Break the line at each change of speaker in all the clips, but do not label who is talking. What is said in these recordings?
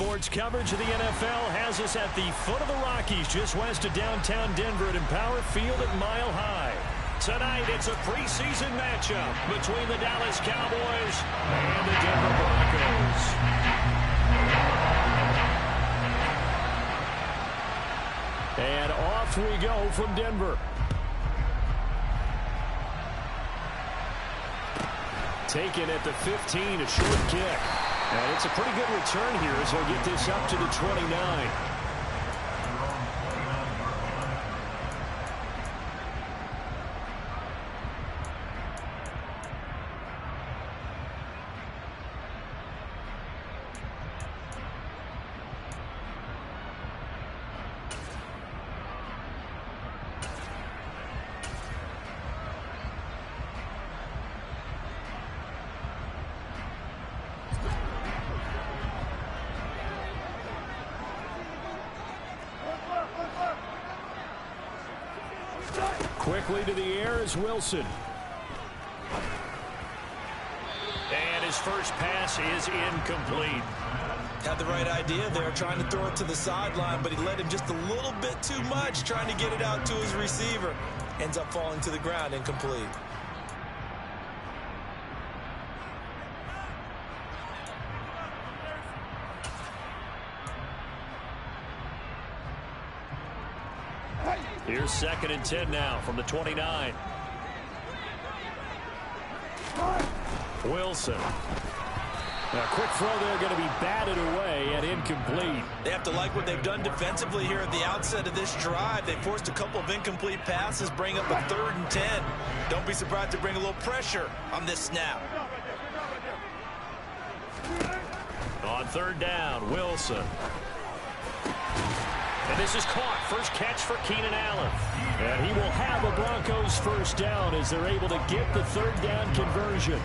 Sports coverage of the NFL has us at the foot of the Rockies, just west of downtown Denver at Empower Field at Mile High. Tonight, it's a preseason matchup between the Dallas Cowboys and the Denver Broncos. And off we go from Denver. Taken at the 15, a short kick. And it's a pretty good return here as he'll get this up to the 29. Quickly to the air is Wilson. And his first pass is incomplete.
Had the right idea there, trying to throw it to the sideline, but he led him just a little bit too much, trying to get it out to his receiver. Ends up falling to the ground, incomplete.
Here's 2nd and 10 now from the 29. Wilson. A quick throw there, going to be batted away and incomplete.
They have to like what they've done defensively here at the outset of this drive. They forced a couple of incomplete passes, bring up a 3rd and 10. Don't be surprised to bring a little pressure on this snap.
On 3rd down, Wilson. And this is caught. First catch for Keenan Allen. And he will have a Broncos first down as they're able to get the 3rd down conversion.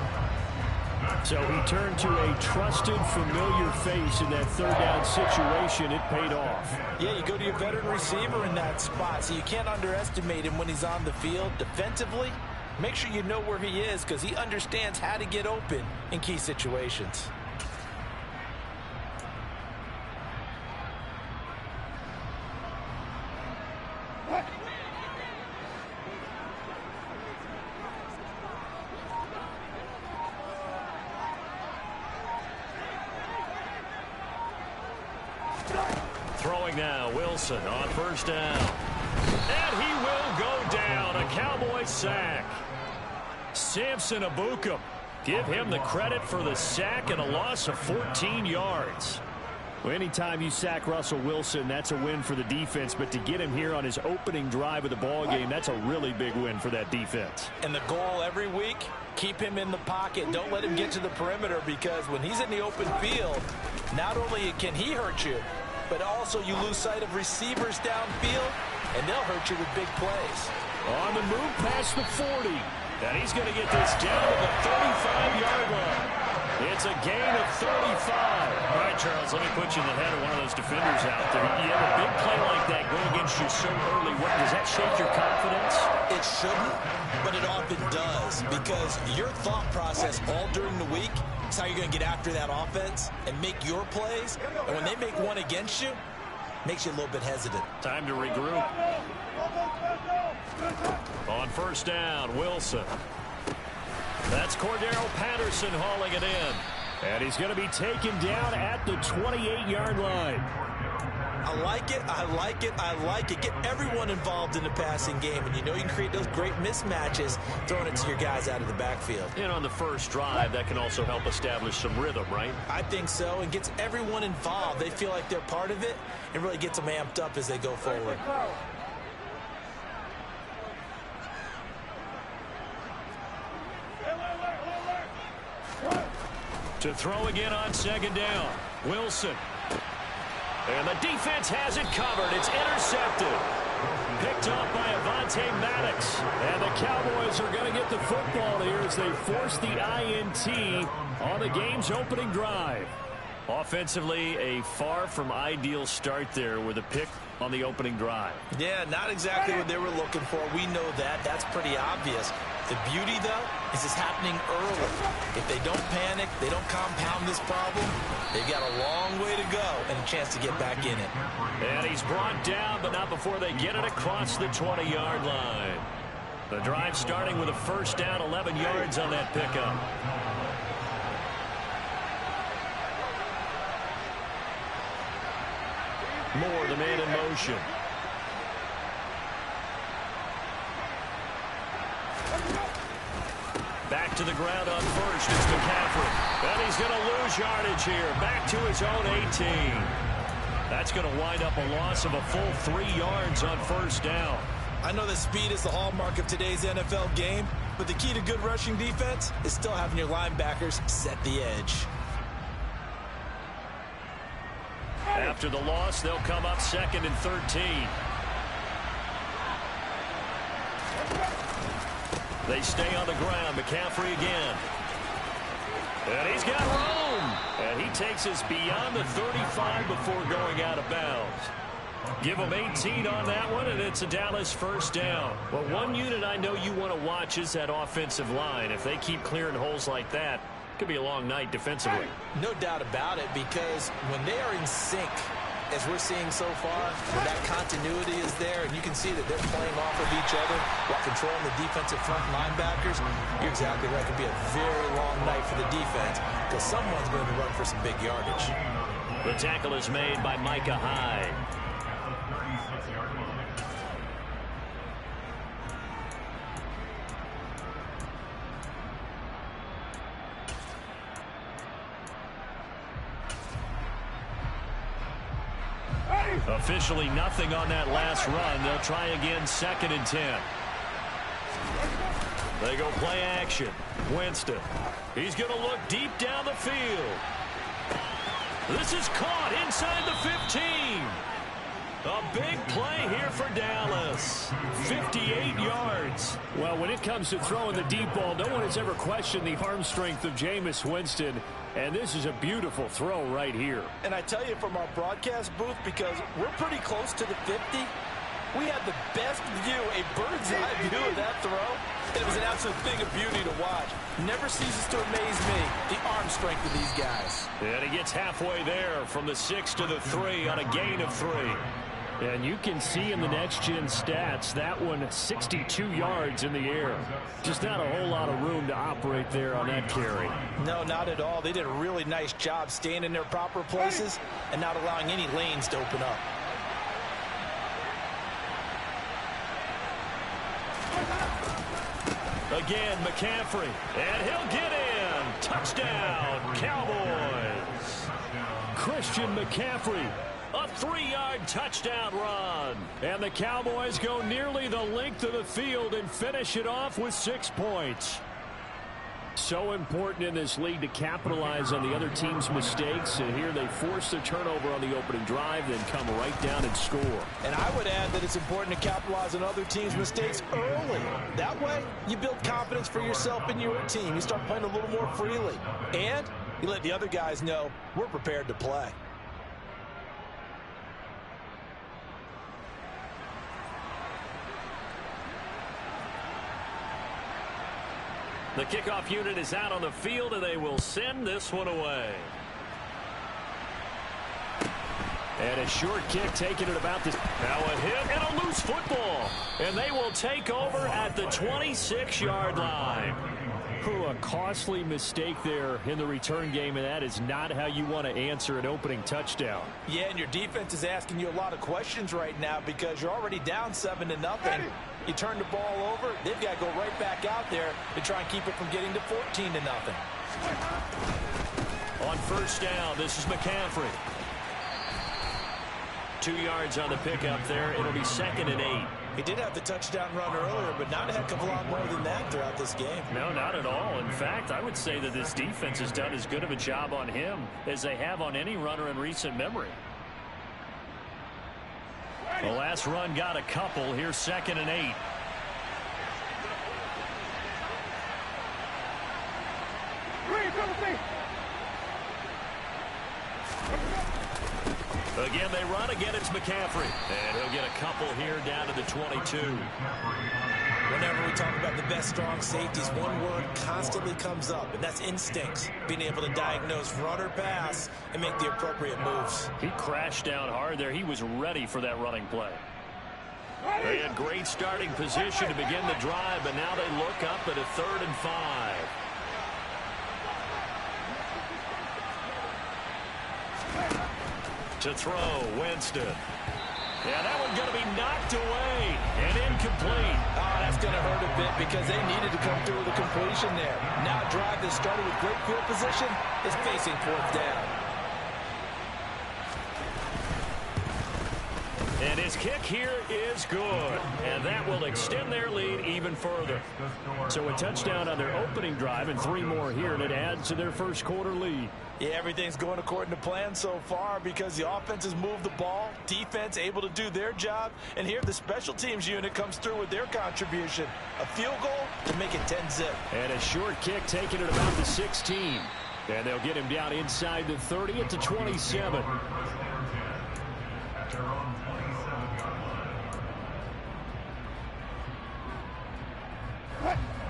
So he turned to a trusted, familiar face in that 3rd down situation. It paid off.
Yeah, you go to your veteran receiver in that spot, so you can't underestimate him when he's on the field. Defensively, make sure you know where he is because he understands how to get open in key situations.
Throwing now, Wilson on 1st down. And he will go down. A Cowboy sack. Samson Ebukam. Give him the credit for the sack and a loss of 14 yards. Well, anytime you sack Russell Wilson, that's a win for the defense. But to get him here on his opening drive of the ball game, that's a really big win for that defense.
And the goal every week, keep him in the pocket. Don't let him get to the perimeter because when he's in the open field, not only can he hurt you, but also you lose sight of receivers downfield, and they'll hurt you with big plays.
On the move past the 40. And he's going to get this down to the 35-yard line. It's a gain of 35. All right, Charles, let me put you in the head of one of those defenders out there. You have a big play like that go against you so early. Does that shake your confidence?
It shouldn't, but it often does because your thought process all during the week is how you're going to get after that offense and make your plays. And when they make one against you, makes you a little bit hesitant.
Time to regroup. On 1st down, Wilson. That's Cordero Patterson hauling it in. And he's going to be taken down at the 28-yard line.
I like it, I like it, I like it. Get everyone involved in the passing game. And you know you can create those great mismatches throwing it to your guys out of the backfield.
And on the first drive, that can also help establish some rhythm, right?
I think so. And gets everyone involved. They feel like they're part of it and really gets them amped up as they go forward.
To throw again on 2nd down. Wilson. And the defense has it covered. It's intercepted. Picked off by Avonte Maddox. And the Cowboys are going to get the football here as they force the INT on the game's opening drive. Offensively, a far from ideal start there with a pick on the opening drive.
Yeah, not exactly what they were looking for. We know that. That's pretty obvious. The beauty, though, is it's happening early. If they don't panic, they don't compound this problem, they've got a long way to go and a chance to get back in it.
And he's brought down, but not before they get it across the 20-yard line. The drive starting with a first down, 11 yards on that pickup. Moore, the man in motion. Back to the ground on first. It's McCaffrey. And he's going to lose yardage here. Back to his own 18. That's going to wind up a loss of a full 3 yards on first down.
I know that speed is the hallmark of today's NFL game, but the key to good rushing defense is still having your linebackers set the edge.
After the loss, they'll come up 2nd and 13. They stay on the ground. McCaffrey again. And he's got room. And he takes us beyond the 35 before going out of bounds. Give him 18 on that one, and it's a Dallas first down. Well, one unit I know you want to watch is that offensive line. If they keep clearing holes like that, it could be a long night defensively.
No doubt about it, because when they are in sync, as we're seeing so far, when that continuity is there, and you can see that they're playing off of each other while controlling the defensive front linebackers, you're exactly right. It could be a very long night for the defense because someone's going to run for some big yardage.
The tackle is made by Micah Hyde. Officially nothing on that last run. They'll try again 2nd and 10. They go play action. Winston. He's going to look deep down the field. This is caught inside the 15. A big play here for Dallas. 58 yards.
Well, when it comes to throwing the deep ball, no one has ever questioned the arm strength of Jameis Winston. And this is a beautiful throw right here.
And I tell you from our broadcast booth, because we're pretty close to the 50, we had the best view, a bird's eye view of that throw. And it was an absolute thing of beauty to watch. Never ceases to amaze me, the arm strength of these guys.
And he gets halfway there from the 6 to the 3 on a gain of 3.
And you can see in the next-gen stats, that one 62 yards in the air. Just not a whole lot of room to operate there on that carry.
No, not at all. They did a really nice job staying in their proper places and not allowing any lanes to open up.
Again, McCaffrey. And he'll get in. Touchdown, Cowboys.
Christian McCaffrey.
A 3-yard touchdown run. And the Cowboys go nearly the length of the field and finish it off with 6 points.
So important in this league to capitalize on the other team's mistakes. And here they force the turnover on the opening drive, then come right down and score.
And I would add that it's important to capitalize on other teams' mistakes early. That way, you build confidence for yourself and your team. You start playing a little more freely. And you let the other guys know we're prepared to play.
The kickoff unit is out on the field, and they will send this one away.
And a short kick taking it about this.
Now a hit and a loose football. And they will take over at the 26-yard line.
A costly mistake there in the return game, and that is not how you want to answer an opening touchdown.
Yeah, and your defense is asking you a lot of questions right now because you're already down 7-0. You turn the ball over, they've got to go right back out there to try and keep it from getting to 14-0.
On first down, this is McCaffrey. 2 yards on the pickup there. It'll be 2nd and 8.
He did have the touchdown run earlier, but not a heck of a lot more than that throughout this game.
No, not at all. In fact, I would say that this defense has done as good of a job on him as they have on any runner in recent memory. The last run got a couple. Here's 2nd and 8. Again, they run. Again, it's McCaffrey. And he'll get a couple here down to the 22.
Whenever we talk about the best strong safeties, one word constantly comes up, and that's instincts. Being able to diagnose run or pass and make the appropriate moves.
He crashed down hard there. He was ready for that running play. They had great starting position to begin the drive, but now they look up at a 3rd and 5. To throw, Winston. Yeah, that one's going to be knocked away and incomplete.
Oh, that's going to hurt a bit because they needed to come through with a completion there. Now a drive that started with great field position is facing 4th down.
And his kick here is good. And that will extend their lead even further.
So a touchdown on their opening drive and 3 more here, and it adds to their first quarter lead.
Yeah, everything's going according to plan so far because the offense has moved the ball, defense able to do their job, and here the special teams unit comes through with their contribution. A field goal to make it 10-zip.
And a short kick taken at about the 16. And they'll get him down inside the 30 at the 27.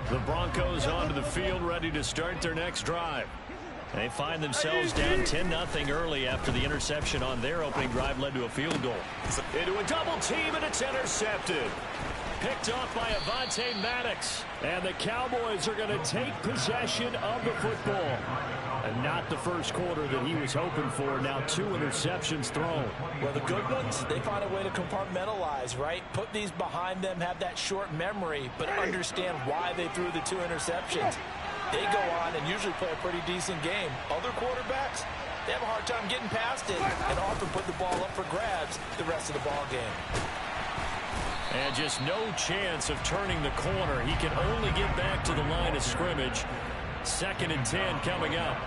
The Broncos onto the field, ready to start their next drive. They find themselves down 10-0 early after the interception on their opening drive led to a field goal. Into a double team, and it's intercepted. Picked off by Avonte Maddox.
And the Cowboys are going to take possession of the football. And not the first quarter that he was hoping for. Now 2 interceptions thrown.
Well, the good ones, they find a way to compartmentalize, right? Put these behind them, have that short memory, but understand why they threw the 2 interceptions. They go on and usually play a pretty decent game. Other quarterbacks, they have a hard time getting past it and often put the ball up for grabs the rest of the ball game.
And just no chance of turning the corner. He can only get back to the line of scrimmage. 2nd and 10 coming up.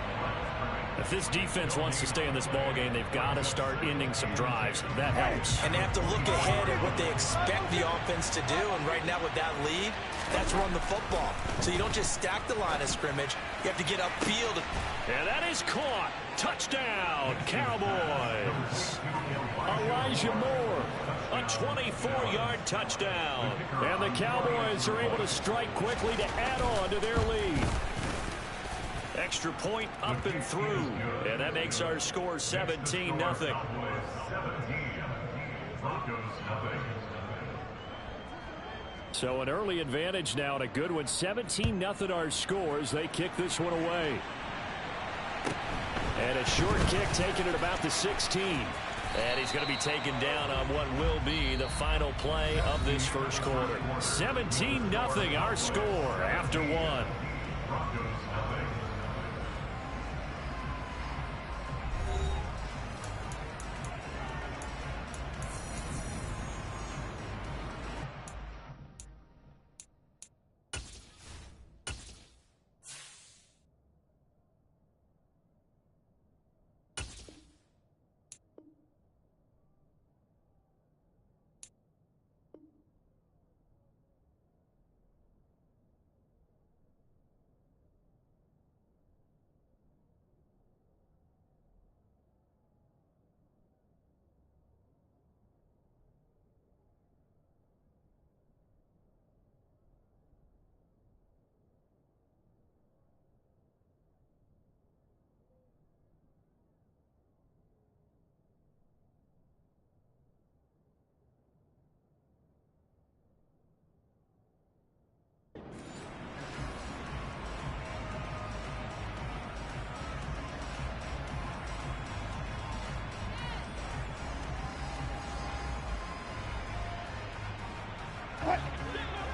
If this defense wants to stay in this ball game, they've got to start ending some drives. That helps.
And they have to look ahead at what they expect the offense to do. And right now with that lead, that's run the football. So you don't just stack the line of scrimmage. You have to get upfield.
And that is caught. Touchdown, Cowboys. Elijah Moore, a 24-yard touchdown.
And the Cowboys are able to strike quickly to add on to their lead.
Extra point up and through. And that makes our score 17-0.
So an early advantage now and a good one. 17-0 our scores. They kick this one away. And a short kick taken at about the 16.
And he's going to be taken down on what will be the final play of this first quarter. 17-0 our score after 1.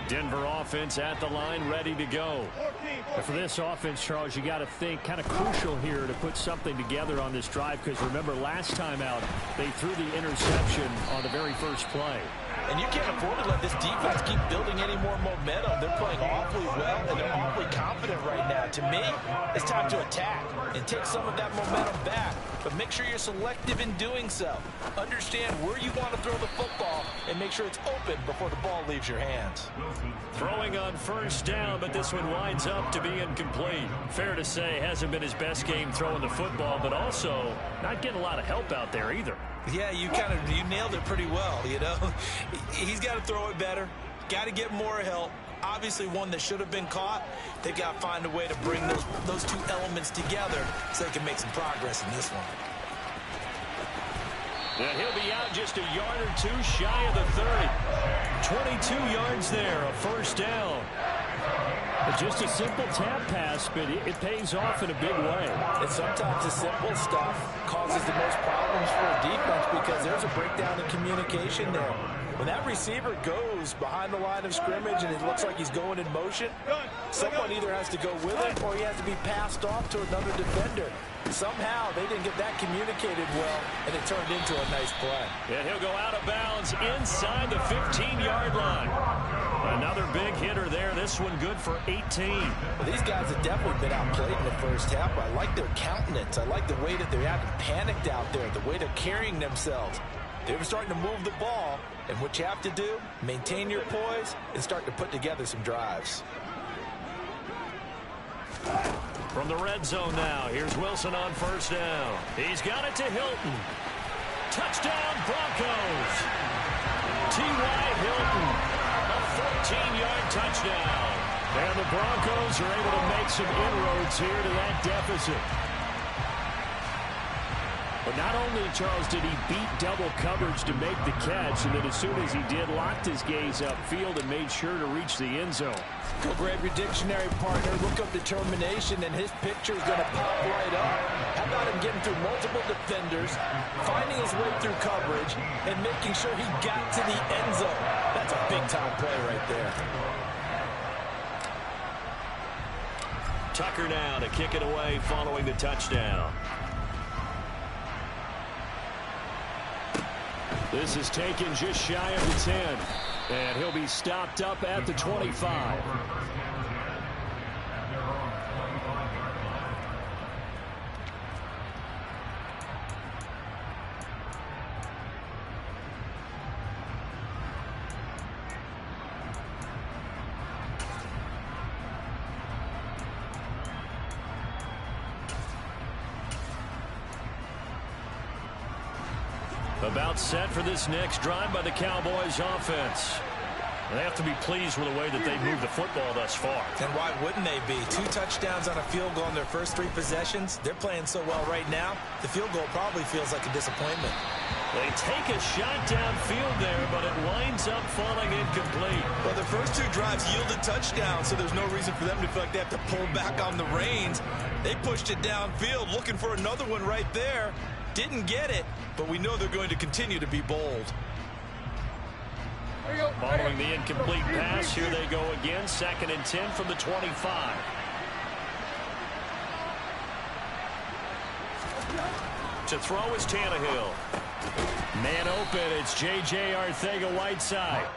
Denver offense at the line, ready to go. But for this offense, Charles, you got to think kind of crucial here to put something together on this drive, because remember last time out they threw the interception on the very first play.
And you can't afford to let this defense keep building any more momentum. They're playing awfully well, and they're awfully confident right now. To me, it's time to attack and take some of that momentum back. But make sure you're selective in doing so. Understand where you want to throw the football and make sure it's open before the ball leaves your hands.
Throwing on first down, but this one winds up to be incomplete. Fair to say, hasn't been his best game throwing the football, but also not getting a lot of help out there either.
Yeah, you nailed it pretty well, you know. He's got to throw it better, got to get more help. Obviously one that should have been caught. They got to find a way to bring those two elements together so they can make some progress in this one.
And he'll be out just a yard or two shy of the 30. 22 yards there, a first down.
Just a simple tap pass, but it pays off in a big way.
And sometimes the simple stuff causes the most problems for a defense because there's a breakdown in communication there. When that receiver goes behind the line of scrimmage and it looks like he's going in motion, someone either has to go with him or he has to be passed off to another defender. Somehow they didn't get that communicated well, and it turned into a nice play.
And he'll go out of bounds inside the 15-yard line. Another big hitter there. This one good for 18.
Well, these guys have definitely been outplayed in the first half. I like their countenance. I like the way that they're acting panicked out there, the way they're carrying themselves. They were starting to move the ball, and what you have to do, maintain your poise and start to put together some drives.
From the red zone now, here's Wilson on first down. He's got it to Hilton. Touchdown, Broncos. T.Y. Hilton, a 14-yard touchdown. And the Broncos are able to make some inroads here to that deficit.
But not only, Charles, did he beat double coverage to make the catch, and then as soon as he did, locked his gaze upfield and made sure to reach the end zone.
Go grab your dictionary, partner. Look up determination, and his picture is going to pop right up. How about him getting through multiple defenders, finding his way through coverage, and making sure he got to the end zone? That's a big-time play right there.
Tucker now to kick it away following the touchdown.
This is taken just shy of the 10. And he'll be stopped up at the 25.
About set for this next drive by the Cowboys offense. They have to be pleased with the way that they've moved the football thus far.
And why wouldn't they be? 2 touchdowns on a field goal in their first 3 possessions. They're playing so well right now, the field goal probably feels like a disappointment.
They take a shot downfield there, but it winds up falling incomplete.
Well, their first 2 drives yielded touchdowns, so there's no reason for them to feel like they have to pull back on the reins. They pushed it downfield, looking for another one right there. Didn't get it, but we know they're going to continue to be bold.
Following the incomplete pass, here they go again. 2nd and 10 from the 25. To throw is Tannehill. Man open, it's J.J. Arcega-Whiteside.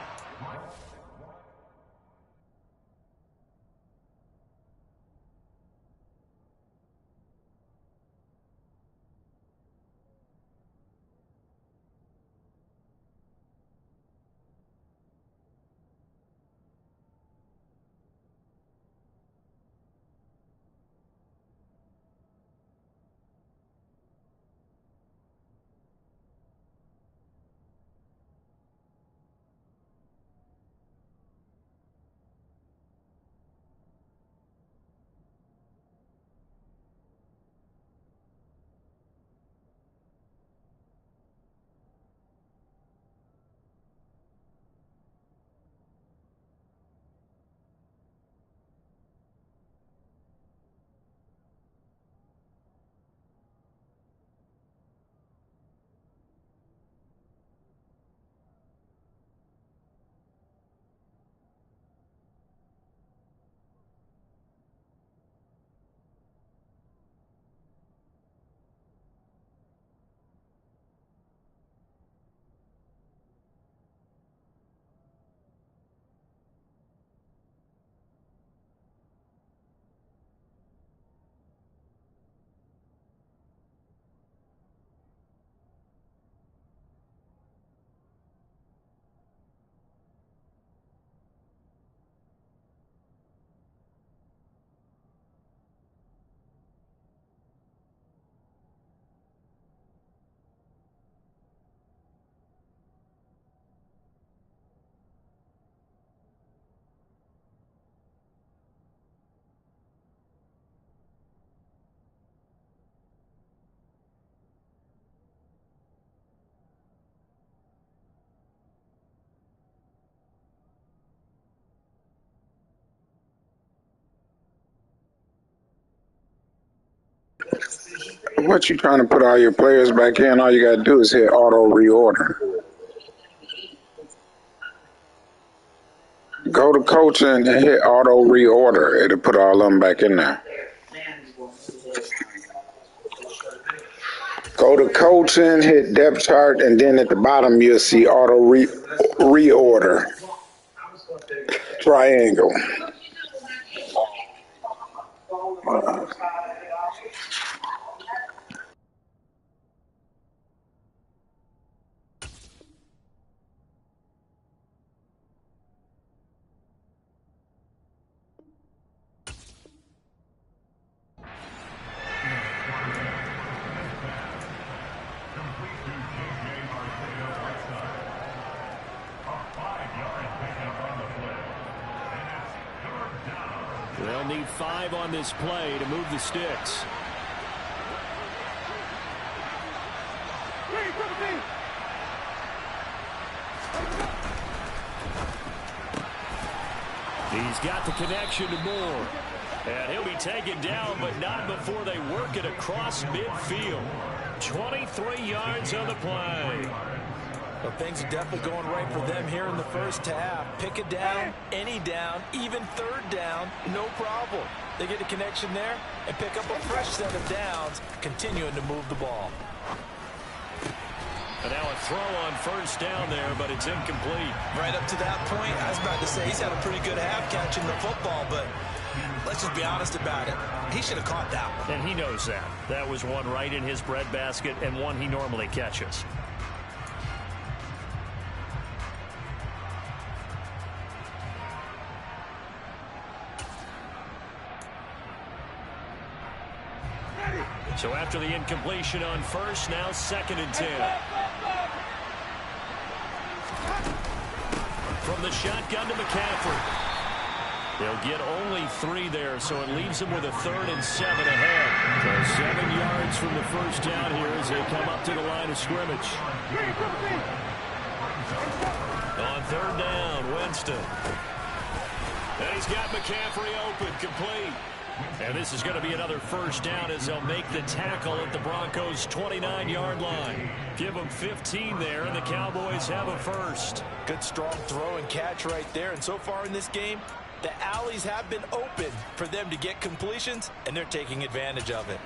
What you trying to put all your players back in? All you got to do is hit auto reorder. Go to coaching and hit auto reorder. It'll put all of them back in there. Go to coaching, hit depth chart, and then at the bottom you'll see auto reorder. Triangle.
They'll need 5 on this play to move the sticks. He's got the connection to Moore. And he'll be taken down, but not before they work it across midfield. 23 yards on the play.
Well, things are definitely going right for them here in the first half. Pick it down, any down, even third down, no problem. They get a connection there and pick up a fresh set of downs, continuing to move the ball.
And now a throw on first down there, but it's incomplete.
Right up to that point, I was about to say he's had a pretty good half catching the football, but let's just be honest about it. He should have caught that one.
And he knows that. That was one right in his breadbasket and one he normally catches. So after the incompletion on first, now 2nd and 10. From the shotgun to McCaffrey. They'll get only 3 there, so it leaves them with a 3rd and 7 ahead. So 7 yards from the first down here as they come up to the line of scrimmage. On 3rd down, Winston. And he's got McCaffrey open, complete. And this is going to be another first down as they'll make the tackle at the Broncos' 29-yard line. Give them 15 there, and the Cowboys have a first.
Good, strong throw and catch right there. And so far in this game, the alleys have been open for them to get completions, and they're taking advantage of it.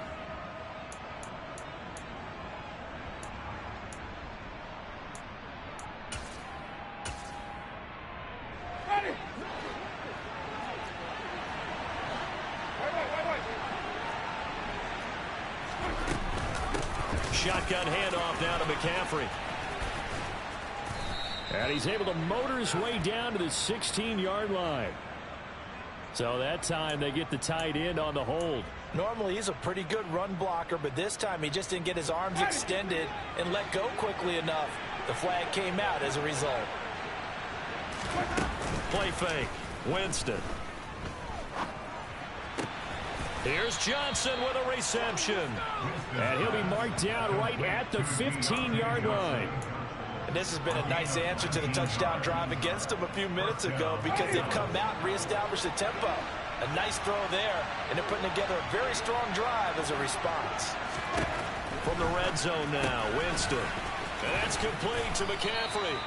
Shotgun handoff now to McCaffrey.
And he's able to motor his way down to the 16-yard line. So that time they get the tight end on the hold.
Normally he's a pretty good run blocker, but this time he just didn't get his arms extended and let go quickly enough. The flag came out as a result.
Play fake. Winston. Here's Johnson with a reception.
And he'll be marked down right at the 15-yard line.
And this has been a nice answer to the touchdown drive against them a few minutes ago because they've come out and reestablished the tempo. A nice throw there, and they're putting together a very strong drive as a response.
From the red zone now, Winston. And that's complete to McCaffrey.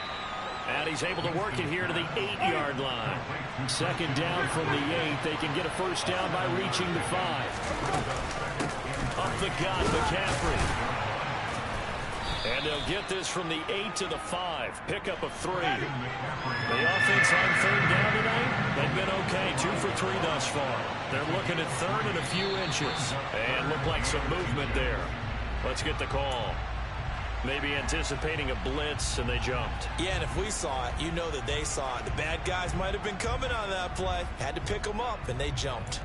And he's able to work it here to the 8-yard line.
2nd down from the 8. They can get a first down by reaching the 5.
Up the gut, McCaffrey. And they'll get this from the 8 to the 5. Pick up of 3. The offense on 3rd down tonight, they've been okay. 2 for 3 thus far. They're looking at 3rd and a few inches. And look like some movement there. Let's get the call. Maybe anticipating a blitz, and they jumped.
Yeah, and if we saw it, you know that they saw it. The bad guys might have been coming on that play. Had to pick them up, and they jumped.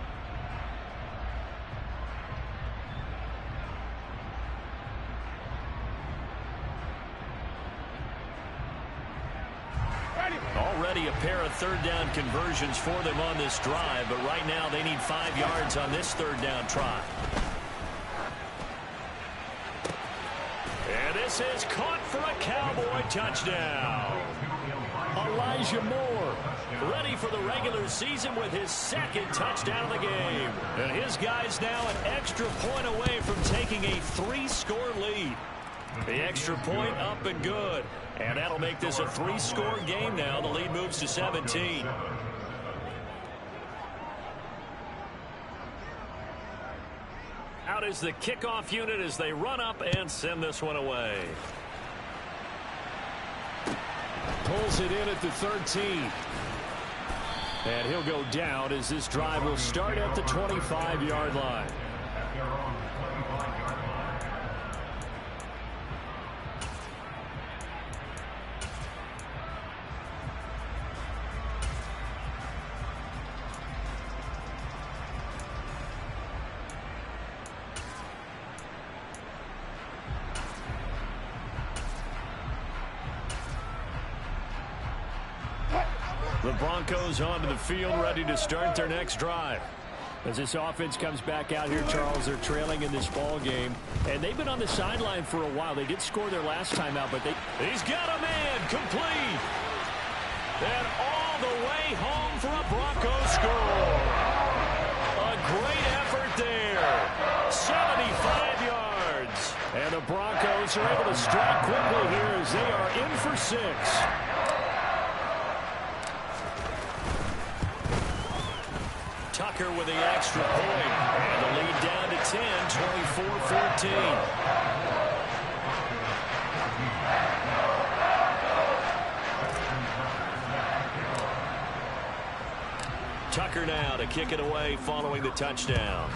Already a pair of 3rd down conversions for them on this drive, but right now they need 5 yards on this 3rd down try. And this is caught for a Cowboy touchdown.
Elijah Moore.
Ready for the regular season with his second touchdown of the game. And his guy's now an extra point away from taking a 3-score lead. The extra point up and good. And that'll make this a 3-score game now. The lead moves to 17. Out is the kickoff unit as they run up and send this one away.
Pulls it in at the 13. And he'll go down as this drive will start at the 25-yard line.
The Broncos onto the field, ready to start their next drive.
As this offense comes back out here, Charles, they're trailing in this ball game. And they've been on the sideline for a while. They did score their last time out, but
he's got a man complete. And all the way home for a Broncos score. A great effort there. 75 yards.
And the Broncos are able to strike quickly here as they are in for 6.
Tucker with the extra point. And the lead down to 10, 24-14. Tucker now to kick it away following the touchdown.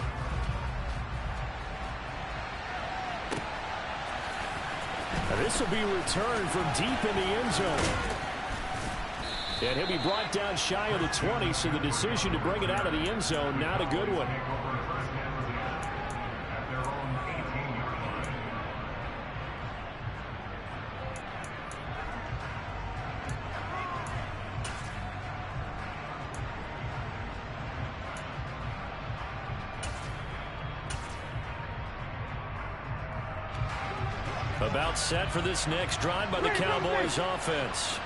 Now this will be returned from deep in the end zone. And he'll be brought down shy of the 20, so the decision to bring it out of the end zone, not a good one.
About set for this next drive by the Cowboys offense.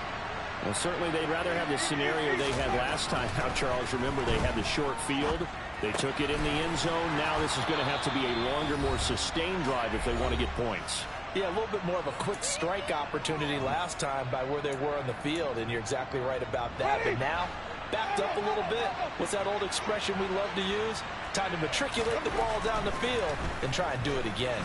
Well, certainly they'd rather have the scenario they had last time out, Charles. Remember, they had the short field. They took it in the end zone. Now this is going to have to be a longer, more sustained drive if they want to get points.
Yeah, a little bit more of a quick strike opportunity last time by where they were on the field, and you're exactly right about that. But now, backed up a little bit. What's that old expression we love to use? Time to matriculate the ball down the field and try and do it again.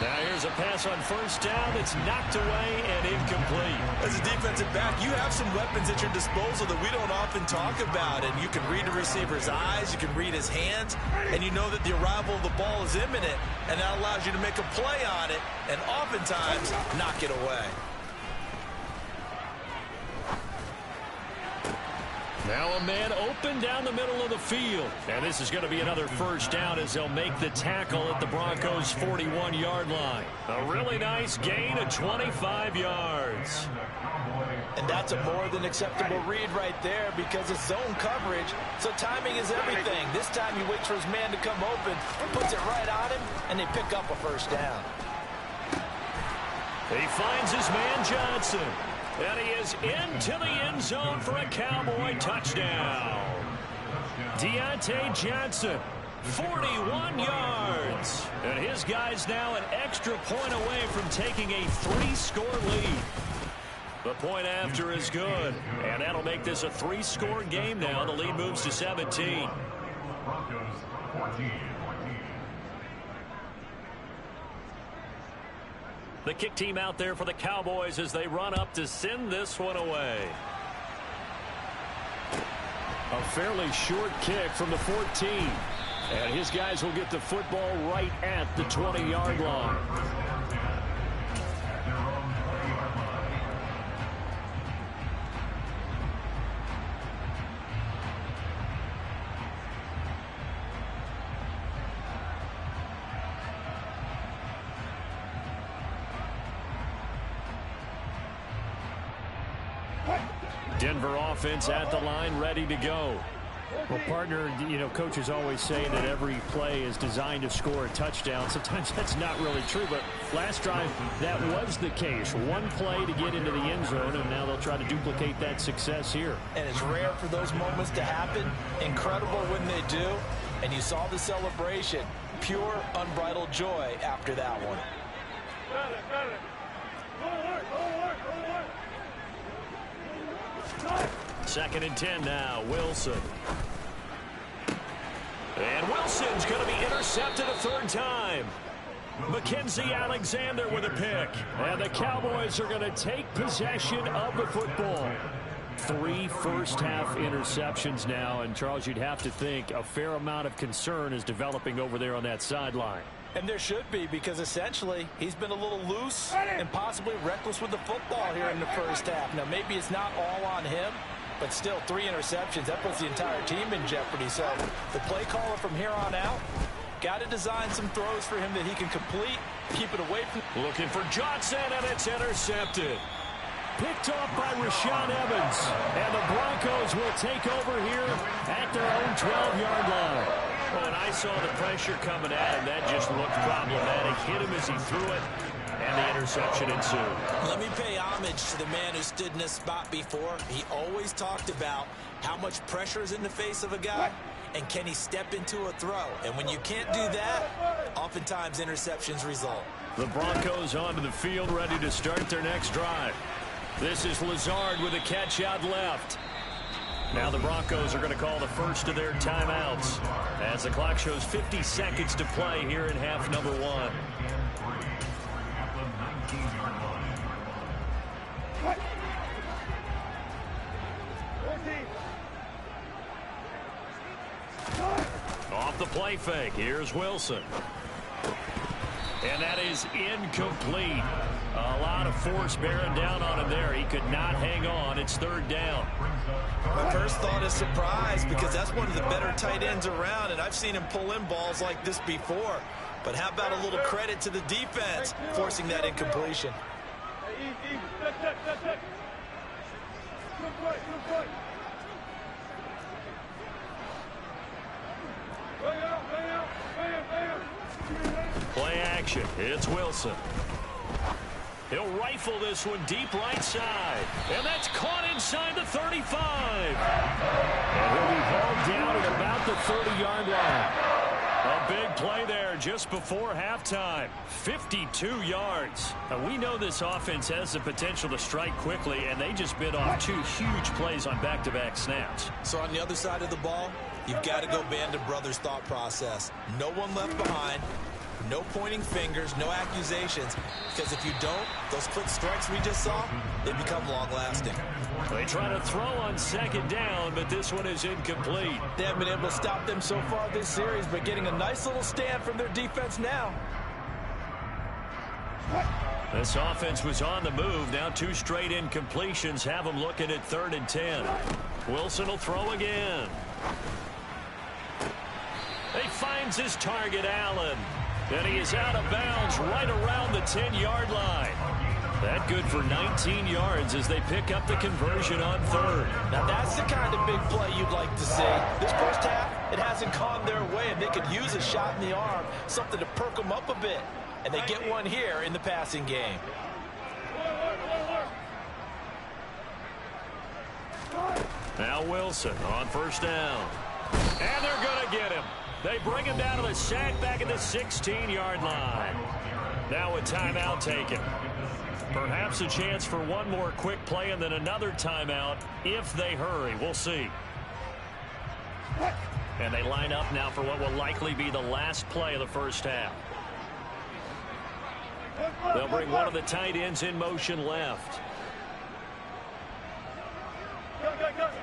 Now here's a pass on first down. It's knocked away and incomplete.
As a defensive back, you have some weapons at your disposal that we don't often talk about. And you can read the receiver's eyes, you can read his hands, and you know that the arrival of the ball is imminent. And that allows you to make a play on it and oftentimes knock it away.
Now a man open down the middle of the field. And this is going to be another first down as they'll make the tackle at the Broncos' 41-yard line. A really nice gain of 25 yards.
And that's a more than acceptable read right there because it's zone coverage, so timing is everything. This time he waits for his man to come open, puts it right on him, and they pick up a first down.
He finds his man Johnson. And he is into the end zone for a Cowboy touchdown. Deontay Johnson, 41 yards. And his guy's now an extra point away from taking a 3-score lead. The point after is good. And that'll make this a 3-score game now. The lead moves to 17.
Broncos 14.
The kick team out there for the Cowboys as they run up to send this one away.
A fairly short kick from the 14. And his guys will get the football right at the 20-yard line.
Denver offense at the line, ready to go.
Well, partner, coaches always say that every play is designed to score a touchdown. Sometimes that's not really true, but last drive, that was the case. One play to get into the end zone, and now they'll try to duplicate that success here.
And it's rare for those moments to happen. Incredible when they do. And you saw the celebration. Pure, unbridled joy after that one.
Second and 10 now, Wilson. And Wilson's going to be intercepted a third time. Mackenzie Alexander with a pick. And the Cowboys are going to take possession of the football. 3 first-half interceptions now. And, Charles, you'd have to think a fair amount of concern is developing over there on that sideline.
And there should be, because essentially he's been a little loose and possibly reckless with the football here in the first half. Now, maybe it's not all on him, but still 3 interceptions. That puts the entire team in jeopardy. So the play caller from here on out got to design some throws for him that he can complete, keep it away from.
Looking for Johnson, and it's intercepted.
Picked off by Rashaan Evans. And the Broncos will take over here at their own 12-yard line.
Well, and I saw the pressure coming at him. That just looked problematic. Hit him as he threw it, and the interception ensued.
Let me pay homage to the man who stood in this spot before. He always talked about how much pressure is in the face of a guy, and can he step into a throw. And when you can't do that, oftentimes interceptions result.
The Broncos onto the field, ready to start their next drive. This is Lazard with a catch out left. Now the Broncos are going to call the first of their timeouts as the clock shows 50 seconds to play here in half number 1. Off the play fake, here's Wilson. And that is incomplete. A lot of force bearing down on him there. He could not hang on. It's third down.
My first thought is surprise, because that's one of the better tight ends around, and I've seen him pull in balls like this before. But how about a little credit to the defense forcing that incompletion?
Play action. It's Wilson. He'll rifle this one deep right side. And that's caught inside the 35.
And he'll be hauled down at about the 30-yard line.
A big play there just before halftime. 52 yards. Now, we know this offense has the potential to strike quickly, and they just bit off 2 huge plays on back-to-back snaps.
So on the other side of the ball, you've got to go Band of Brothers thought process. No one left behind. No pointing fingers, no accusations, because if you don't, those quick strikes we just saw, they become long-lasting.
They try to throw on second down, but this one is incomplete.
They haven't been able to stop them so far this series, but getting a nice little stand from their defense now.
This offense was on the move. Now 2 straight incompletions have them looking at 3rd and 10. Wilson will throw again. He finds his target, Allen. And he is out of bounds right around the 10-yard line. That good for 19 yards as they pick up the conversion on 3rd.
Now that's the kind of big play you'd like to see. This first half, it hasn't gone their way, and they could use a shot in the arm, something to perk them up a bit. And they get one here in the passing game.
Now Wilson on first down. And they're going to get him. They bring him down to the sack back at the 16-yard line. Now a timeout taken. Perhaps a chance for one more quick play and then another timeout if they hurry. We'll see. And they line up now for what will likely be the last play of the first half. They'll bring one of the tight ends in motion left.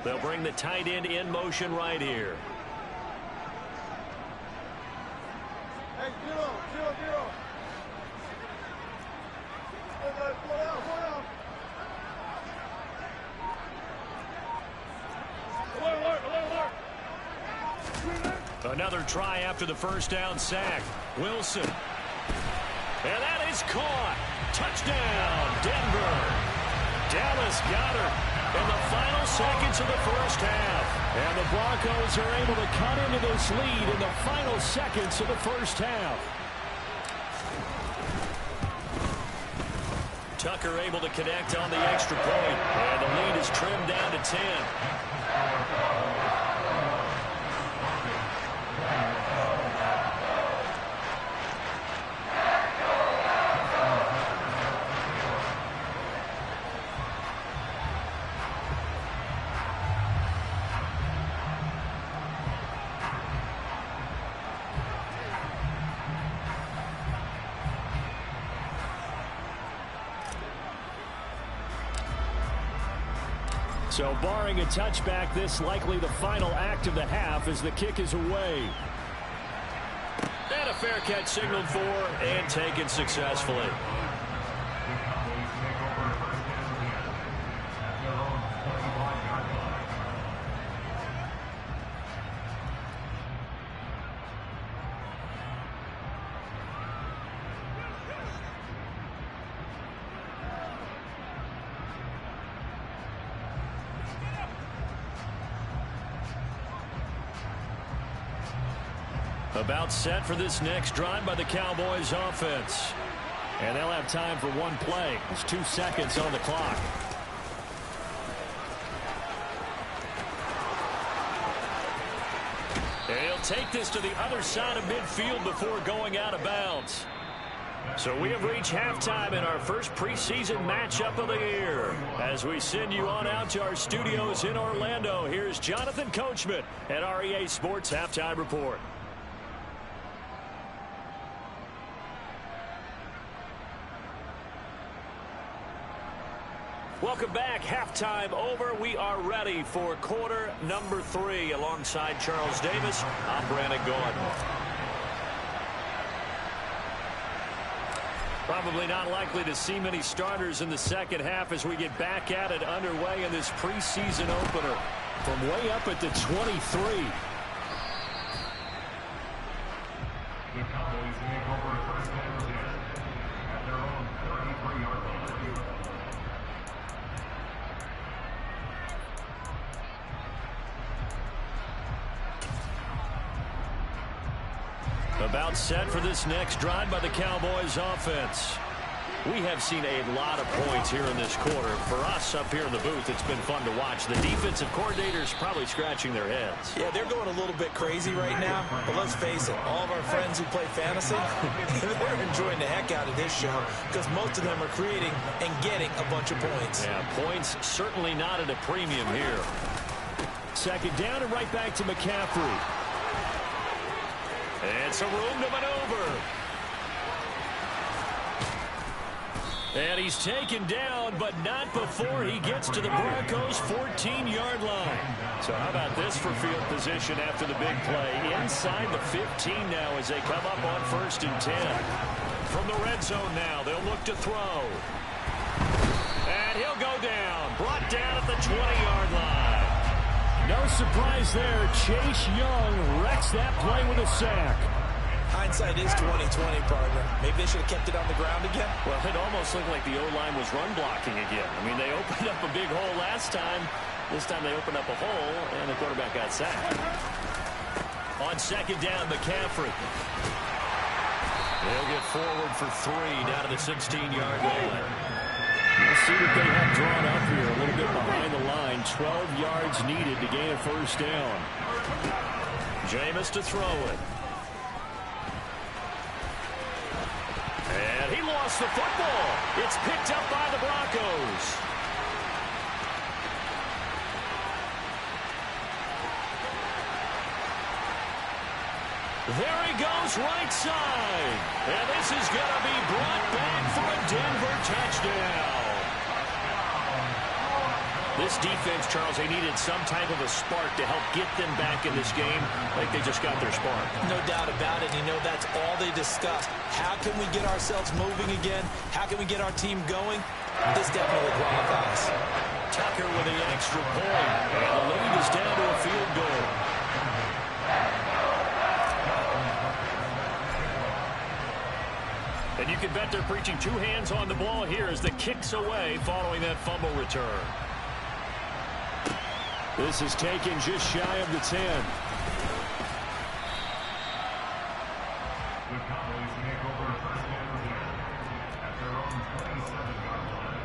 They'll bring the tight end in motion right here. Another try after the first down sack. Wilson. And that is caught. Touchdown, Denver. Dallas Goedert in the final seconds of the first half.
And the Broncos are able to cut into this lead in the final seconds of the first half.
Tucker able to connect on the extra point. And the lead is trimmed down to 10.
So barring a touchback, this likely the final act of the half as the kick is away.
And a fair catch signaled for and taken successfully. About set for this next drive by the Cowboys offense.
And they'll have time for one play. There's 2 seconds on the clock.
And he'll take this to the other side of midfield before going out of bounds. So we have reached halftime in our first preseason matchup of the year. As we send you on out to our studios in Orlando, here's Jonathan Coachman at REA Sports Halftime Report. Welcome back. Halftime over. We are ready for quarter number 3 alongside Charles Davis. I'm Brandon Gordon. Probably not likely to see many starters in the second half as we get back at it underway in this preseason opener.
From way up at the 23.
The Cowboys make over first and 10 at their own 33-yard line.
About set for this next drive by the Cowboys offense. We have seen a lot of points here in this quarter. For us up here in the booth, it's been fun to watch. The defensive coordinators probably scratching their heads.
Yeah, they're going a little bit crazy right now. But let's face it, all of our friends who play fantasy, they're enjoying the heck out of this show because most of them are creating and getting a bunch of points.
Yeah, points certainly not at a premium here.
Second down and right back to McCaffrey.
It's a room to maneuver. And he's taken down, but not before he gets to the Broncos' 14-yard line. So how about this for field position after the big play? Inside the 15 now as they come up on 1st and 10. From the red zone now, they'll look to throw. And he'll go down. Brought down at the 20-yard line.
No surprise there. Chase Young wrecks that play with a sack.
Hindsight is 20/20, partner. Maybe they should have kept it on the ground again.
Well, it almost looked like the O-line was run blocking again. I mean, they opened up a big hole last time. This time they opened up a hole, and the quarterback got sacked. On second down, McCaffrey. They'll get forward for 3 down to the 16-yard line.
We'll see what they have drawn up here. A little bit behind the line. 12 yards needed to gain a first down.
Jameis to throw it. And he lost the football. It's picked up by the Broncos. There he goes right side. And this is going to be brought back for a Denver touchdown. This defense, Charles, they needed some type of a spark to help get them back in this game. Like they just got their spark.
No doubt about it. You know, that's all they discussed. How can we get ourselves moving again? How can we get our team going? This definitely qualifies.
Tucker with the extra point. And the lead is down to a field goal. And you can bet they're preaching 2 hands on the ball here as the kick's away following that fumble return.
This is taken just shy of the 10.
The Cowboys make over first down at their own 27-yard line.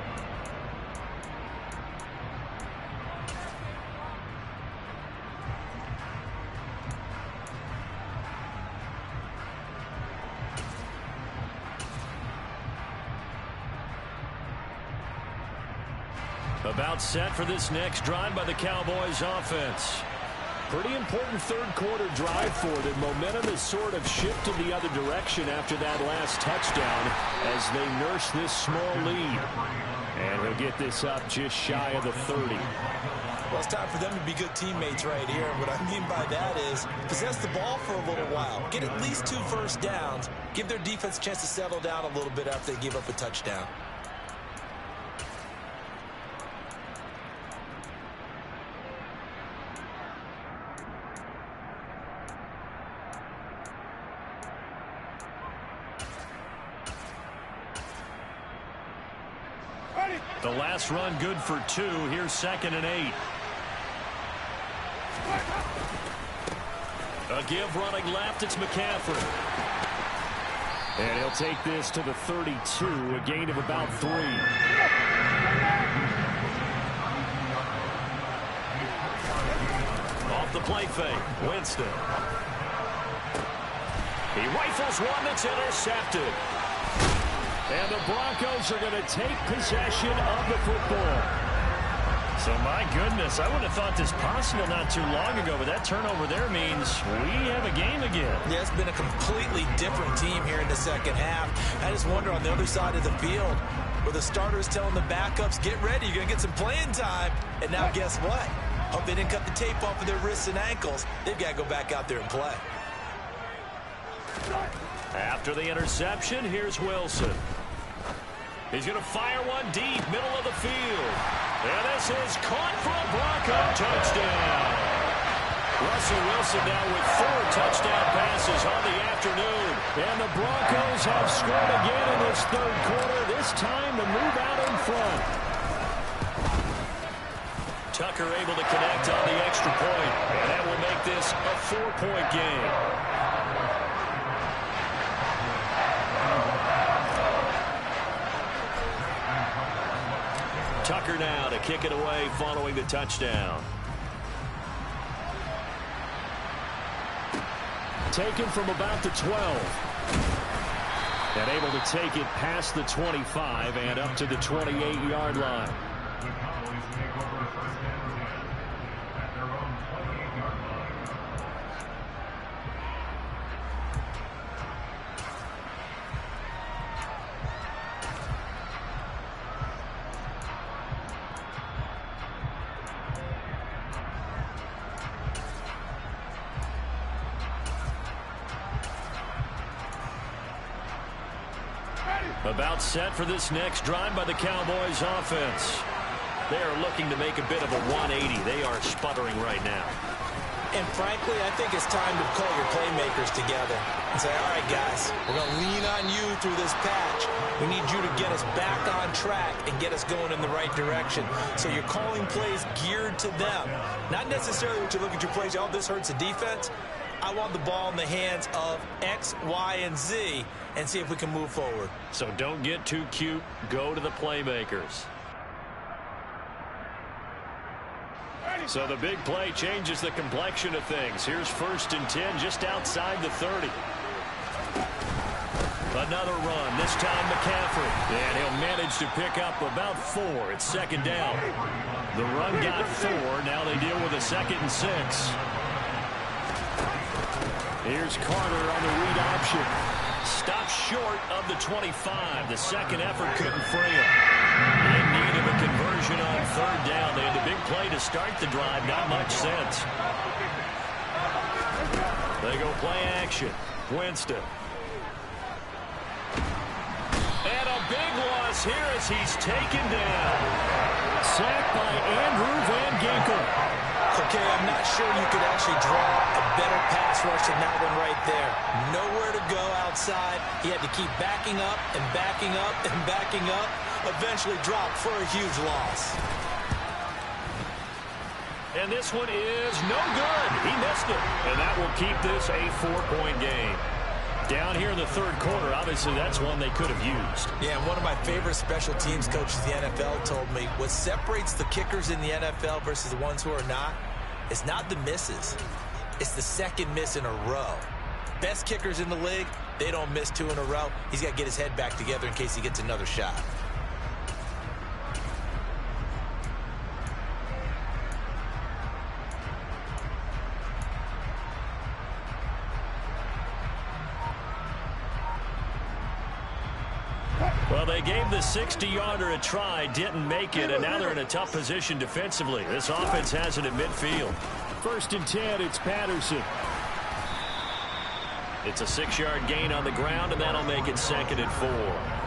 About set for this next drive by the Cowboys offense.
Pretty important third quarter drive for them. Momentum has sort of shifted the other direction after that last touchdown as they nurse this small lead. And he'll get this up just shy of the 30.
Well, it's time for them to be good teammates right here. And what I mean by that is possess the ball for a little while. Get at least 2 first downs. Give their defense a chance to settle down a little bit after they give up a touchdown.
The last run good for 2. Here's 2nd and 8. A give running left. It's McCaffrey. And he'll take this to the 32. A gain of about 3. Off the play fake. Winston. He rifles one that's intercepted. And the Broncos are going to take possession of the football. So, my goodness, I wouldn't have thought this possible not too long ago, but that turnover there means we have a game again.
Yeah, it's been a completely different team here in the second half. I just wonder on the other side of the field where the starters telling the backups, get ready, you're going to get some playing time. And now guess what? Hope they didn't cut the tape off of their wrists and ankles. They've got to go back out there and play.
After the interception, here's Wilson. He's going to fire one deep, middle of the field. And this is caught for a Bronco touchdown. Russell Wilson now with 4 touchdown passes on the afternoon. And the Broncos have scored again in this third quarter, this time to move out in front. Tucker able to connect on the extra point, and that will make this a 4-point game. Tucker now to kick it away following the touchdown.
Taken from about the 12. And able to take it past the 25 and up to the 28-yard line.
The Cowboys make over first down at their own 28-yard line.
About set for this next drive by the Cowboys offense. They are looking to make a bit of a 180. They are sputtering right now.
And frankly, I think it's time to call your playmakers together and say, all right, guys, we're going to lean on you through this patch. We need you to get us back on track and get us going in the right direction. So you're calling plays geared to them. Not necessarily what you look at your plays, oh, this hurts the defense. I want the ball in the hands of X, Y, and Z and see if we can move forward.
So don't get too cute. Go to the playmakers. So the big play changes the complexion of things. Here's 1st and 10 just outside the 30. Another run, this time McCaffrey. And he'll manage to pick up about 4. It's 2nd down. The run got 4. Now they deal with a 2nd and 6. Here's Carter on the read option. Stopped short of the 25. The second effort couldn't free him. In need of a conversion on 3rd down. They had a big play to start the drive. Not much sense. They go play action. Winston. And a big loss here as he's taken down. Sacked by Andrew Van Ginkel.
Okay, I'm not sure you could actually draw a better pass rush than that one right there. Nowhere to go outside. He had to keep backing up and backing up and backing up. Eventually dropped for a huge loss.
And this one is no good. He missed it. And that will keep this a 4-point game. Down here in the third quarter, obviously that's one they could have used.
Yeah, and one of my favorite special teams coaches in the NFL told me what separates the kickers in the NFL versus the ones who are not is not the misses. It's the second miss in a row. Best kickers in the league, they don't miss 2 in a row. He's got to get his head back together in case he gets another shot.
Well, they gave the 60-yarder a try, didn't make it, and now they're in a tough position defensively. This offense has it at midfield.
1st and 10, it's Patterson.
It's a 6-yard gain on the ground, and that'll make it 2nd and 4.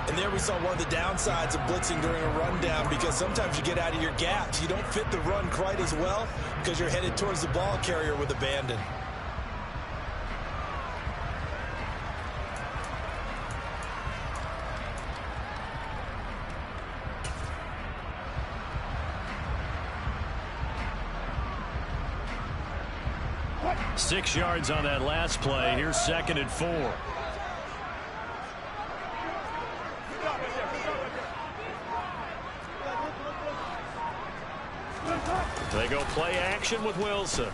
And there we saw one of the downsides of blitzing during a rundown, because sometimes you get out of your gaps. You don't fit the run quite as well because you're headed towards the ball carrier with abandon.
Six yards on that last play. Here's 2nd and 4. They go play action with Wilson.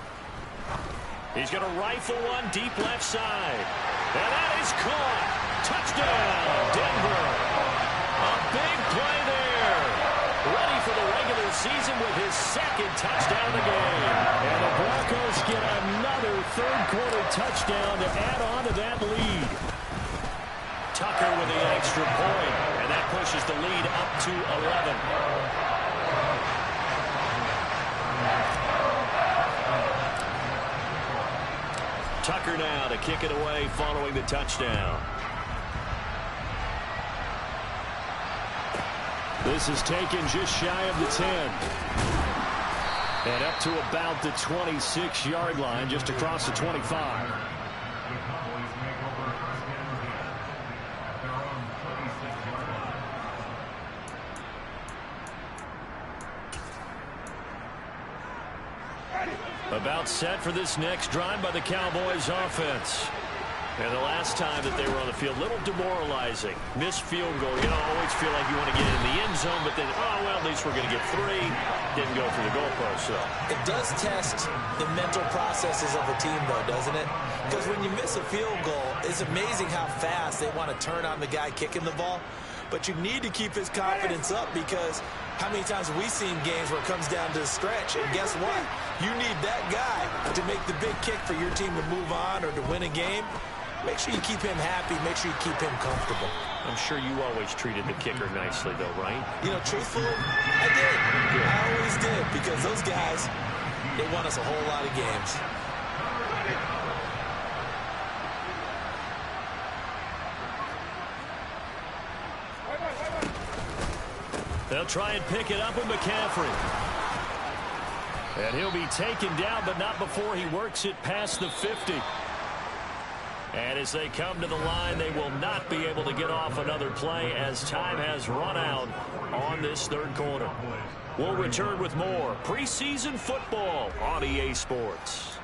He's going to rifle one deep left side. And that is caught. Touchdown, Denver. A big play there. Ready for the regular season with his 2nd touchdown of the game.
And the Broncos get another third-quarter touchdown to add on to that lead.
Tucker with the extra point, and that pushes the lead up to 11. Tucker now to kick it away following the touchdown.
This is taken just shy of the 10. And up to about the 26-yard line, just across the 25.
The Cowboys make over a first down at their own 36-yard line.
About set for this next drive by the Cowboys offense. And the last time that they were on the field, a little demoralizing. Missed field goal. You know, always feel like you want to get in the end zone, but then, oh, well, at least we're going to get 3. Didn't go through the goalpost, so.
It does test the mental processes of a team, though, doesn't it? Because when you miss a field goal, it's amazing how fast they want to turn on the guy kicking the ball. But you need to keep his confidence up, because how many times have we seen games where it comes down to the stretch? And guess what? You need that guy to make the big kick for your team to move on or to win a game. Make sure you keep him happy. Make sure you keep him comfortable.
I'm sure you always treated the kicker nicely, though, right?
You know, truthfully, I did. Good. I always did, because those guys, they won us a whole lot of games.
They'll try and pick it up with McCaffrey. And he'll be taken down, but not before he works it past the 50. And as they come to the line, they will not be able to get off another play as time has run out on this third quarter. We'll return with more preseason football on EA Sports.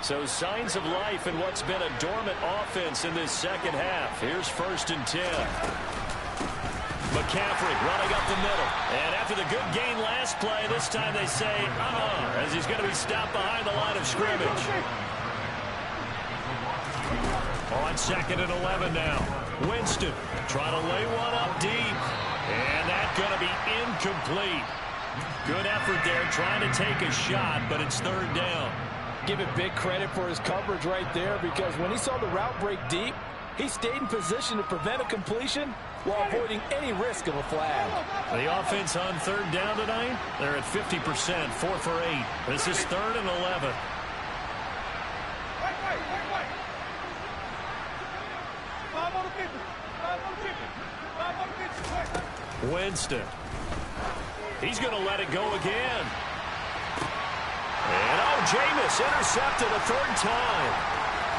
So signs of life in what's been a dormant offense in this second half. Here's 1st and 10. McCaffrey running up the middle. And after the good gain last play, this time they say, as he's going to be stopped behind the line of scrimmage. On 2nd and 11 now. Winston trying to lay one up deep. And that's going to be incomplete. Good effort there trying to take a shot, but it's 3rd down.
Give it big credit for his coverage right there, because when he saw the route break deep, he stayed in position to prevent a completion while avoiding any risk of a flag.
The offense on 3rd down tonight, they're at 50%, 4 for 8. This is 3rd and 11.
Vamos,
Winston. He's going to let it go again. And Jameis intercepted a third time.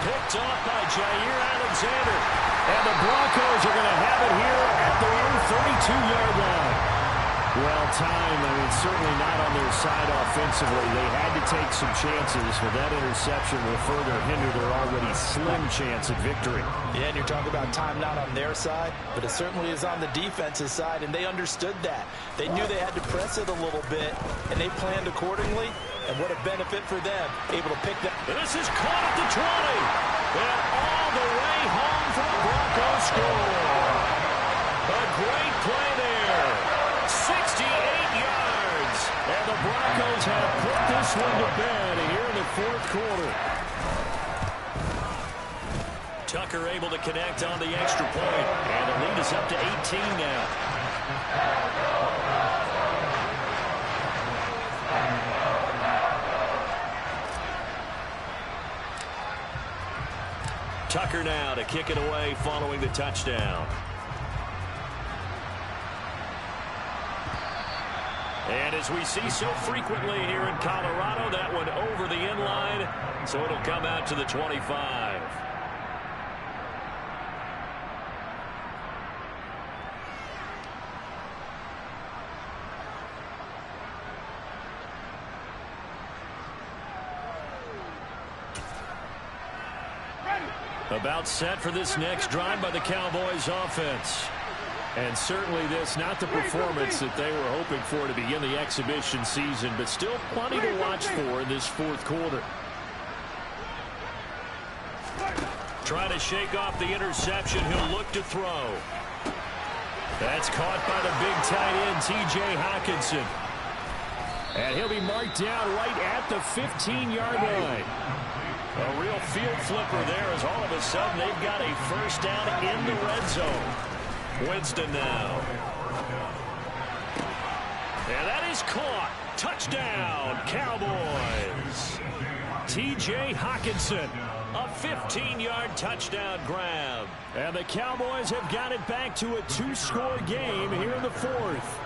Picked off by Jair Alexander. And the Broncos are going to have it here at their own 32-yard line. Well, time, certainly not on their side offensively. They had to take some chances, but that interception will further hinder their already slim chance at victory.
Yeah, and you're talking about time not on their side, but it certainly is on the defense's side, and they understood that. They knew they had to press it a little bit, and they planned accordingly, and what a benefit for them, able to pick that.
This is caught at the 20, and all the way home for the Broncos score. A great play there. 68 yards. And the Broncos have put this one to bed here in the fourth quarter. Tucker able to connect on the extra point. And the lead is up to 18 now. Tucker now to kick it away following the touchdown. And as we see so frequently here in Colorado, that one over the end line, so it'll come out to the 25. About set for this next drive by the Cowboys offense. And certainly this, not the performance that they were hoping for to begin the exhibition season, but still plenty to watch for in this fourth quarter. Trying to shake off the interception, he'll look to throw. That's caught by the big tight end, T.J. Hockenson. And he'll be marked down right at the 15-yard line. A real field flipper there as all of a sudden they've got a first down in the red zone. Winston now. And that is caught. Touchdown, Cowboys. T.J. Hockenson, a 15-yard touchdown grab. And the Cowboys have got it back to a two-score game here in the fourth.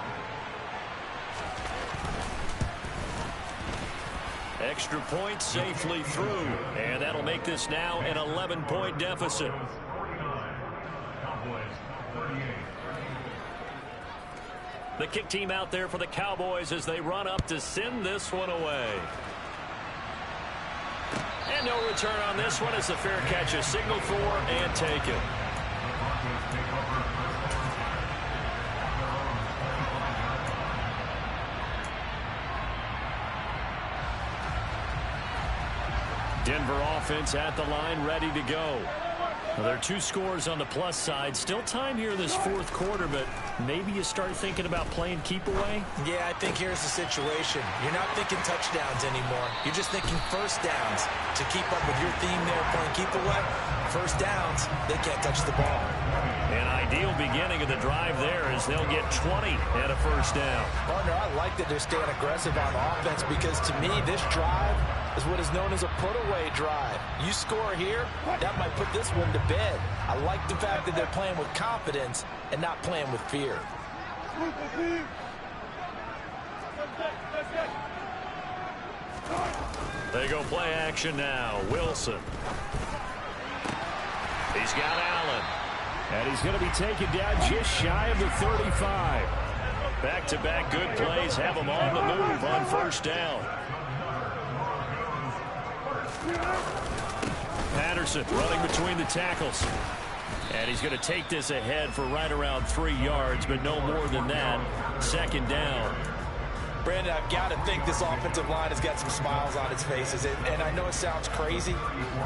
Extra point safely through. And that'll make this now an 11-point deficit. The kick team out there for the Cowboys as they run up to send this one away. And no return on this one as the fair catch is signaled for and taken. Denver offense at the line, ready to go. Well, there are two scores on the plus side. Still time here in this fourth quarter, but maybe you start thinking about playing keep away?
Yeah, I think here's the situation. You're not thinking touchdowns anymore. You're just thinking first downs to keep up with your theme there, playing keep away. First downs, they can't touch the ball.
An ideal beginning of the drive there as they'll get 20 at a first down.
Partner, I like that they're staying aggressive on offense because to me, this drive is what is known as a put-away drive. You score here, that might put this one to bed. I like the fact that they're playing with confidence and not playing with fear.
They go play action now. Wilson. He's got Allen.
And he's going to be taken down just shy of the 35.
Back-to-back good plays have him on the move on first down. Patterson running between the tackles. And he's going to take this ahead for right around 3 yards, but no more than that. Second down.
Brandon, I've got to think this offensive line has got some smiles on its faces. And I know it sounds crazy,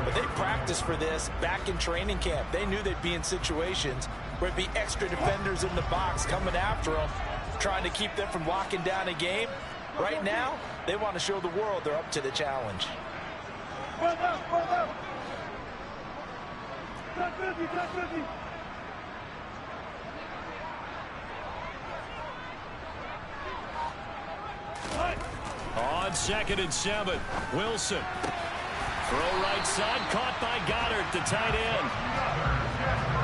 but they practiced for this back in training camp. They knew they'd be in situations where it'd be extra defenders in the box coming after them, trying to keep them from locking down a game. Right now, they want to show the world they're up to the challenge.
On 2nd and 7, Wilson Throw right side, caught by Goddard, the tight end.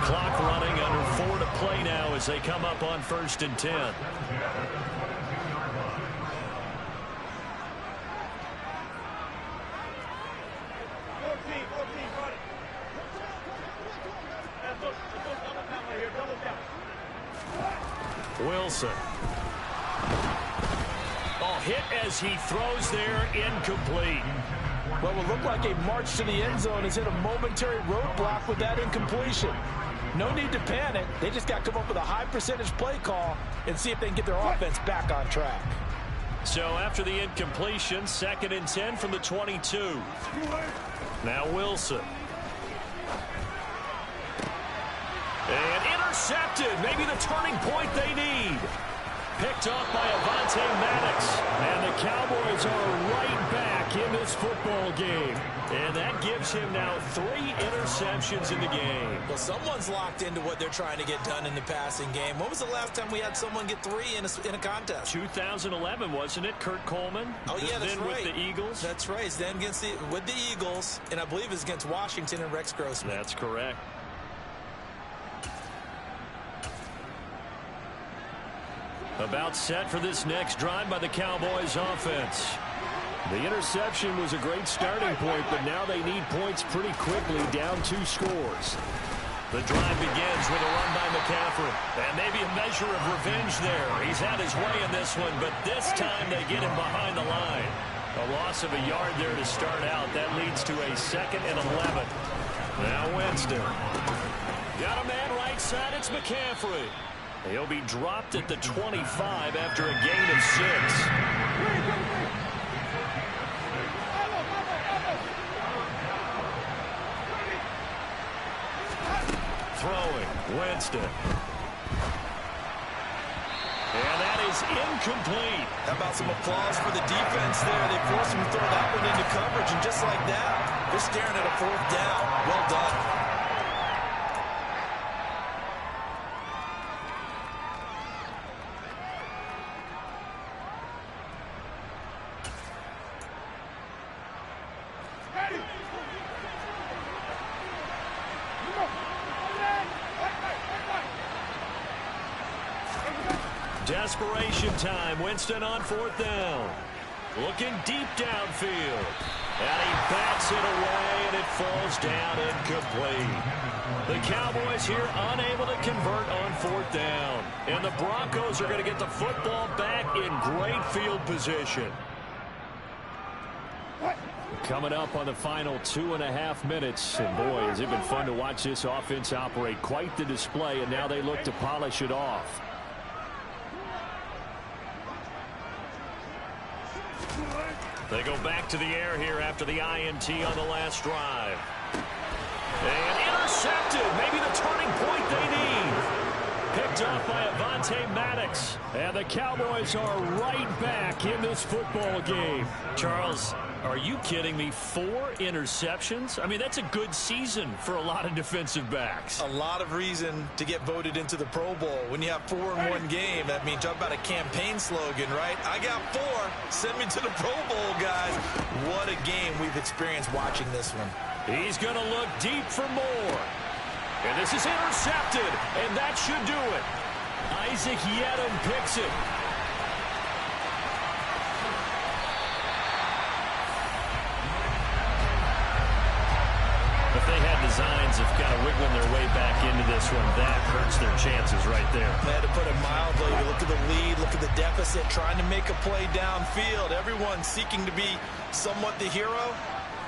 Clock running, under 4 to play now as they come up on 1st and 10. Wilson. Oh, hit as he throws there, incomplete.
What will look like a march to the end zone has hit a momentary roadblock with that incompletion. No need to panic. They just got to come up with a high percentage play call and see if they can get their offense back on track.
So after the incompletion, 2nd and 10 from the 22. Now Wilson. And intercepted. Maybe the turning point they need. Picked off by Avonte Maddox. And the Cowboys are right back in this football game. And that gives him now 3 interceptions in the game.
Well, someone's locked into what they're trying to get done in the passing game. When was the last time we had someone get 3 in a contest?
2011, wasn't it? Kurt Coleman?
Oh, yeah, that's
then
right.
with the Eagles?
That's right. Then with the Eagles, and I believe it's against Washington and Rex Grossman.
That's correct. About set for this next drive by the Cowboys offense. The interception was a great starting point, but now they need points pretty quickly, down 2 scores. The drive begins with a run by McCaffrey. And maybe a measure of revenge there. He's had his way in this one, but this time they get him behind the line. A loss of a yard there to start out. That leads to a 2nd and 11. Now Winston. Got a man right side. It's McCaffrey. He'll be dropped at the 25 after a gain of 6. Throwing, Winston. And that is incomplete.
How about some applause for the defense there? They forced him to throw that one into coverage, and just like that, they're staring at a 4th down. Well done.
Desperation time. Winston on 4th down. Looking deep downfield. And he bats it away, and it falls down incomplete. The Cowboys here unable to convert on 4th down. And the Broncos are going to get the football back in great field position. Coming up on the final 2.5 minutes. And boy, has it been fun to watch this offense operate. Quite the display, and now they look to polish it off. They go back to the air here after the INT on the last drive. And intercepted. Maybe the turning point they need. Picked off by Avonte Maddox. And the Cowboys are right back in this football game. Charles, are you kidding me? 4 interceptions? I mean, that's a good season for a lot of defensive backs.
A lot of reason to get voted into the Pro Bowl. When you have 4 in one game, I mean, talk about a campaign slogan, right? I got 4. Send me to the Pro Bowl, guys. What a game we've experienced watching this one.
He's going to look deep for more. And this is intercepted, and that should do it. Isaac Yedem picks it. If they had designs of kind of wiggling their way back into this one, that hurts their chances right there.
They had to put it mildly. Look at the lead, look at the deficit, trying to make a play downfield. Everyone seeking to be somewhat the hero.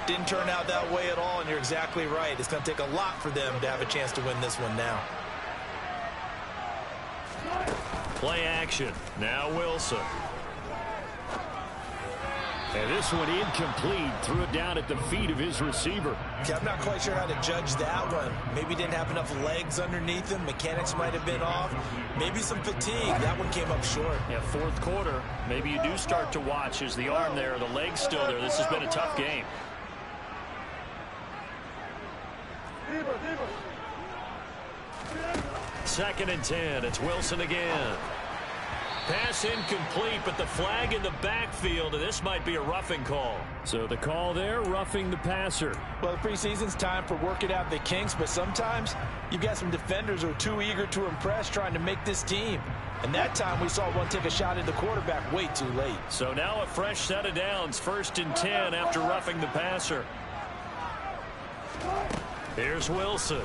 Didn't turn out that way at all, and you're exactly right. It's going to take a lot for them to have a chance to win this one now.
Play action. Now Wilson. And this one incomplete. Threw it down at the feet of his receiver.
Okay, I'm not quite sure how to judge that one. Maybe didn't have enough legs underneath him. Mechanics might have been off. Maybe some fatigue. That one came up short.
Yeah, 4th quarter. Maybe you do start to watch. Is the arm there, the leg's still there? This has been a tough game. Second and 10. It's Wilson again. Pass incomplete, but the flag in the backfield, and this might be a roughing call.
So the call there, roughing the passer.
Well, the preseason's time for working out the kinks, but sometimes you've got some defenders who are too eager to impress trying to make this team. And that time we saw one take a shot at the quarterback way too late.
So now a fresh set of downs, 1st and 10 after roughing the passer. Here's Wilson.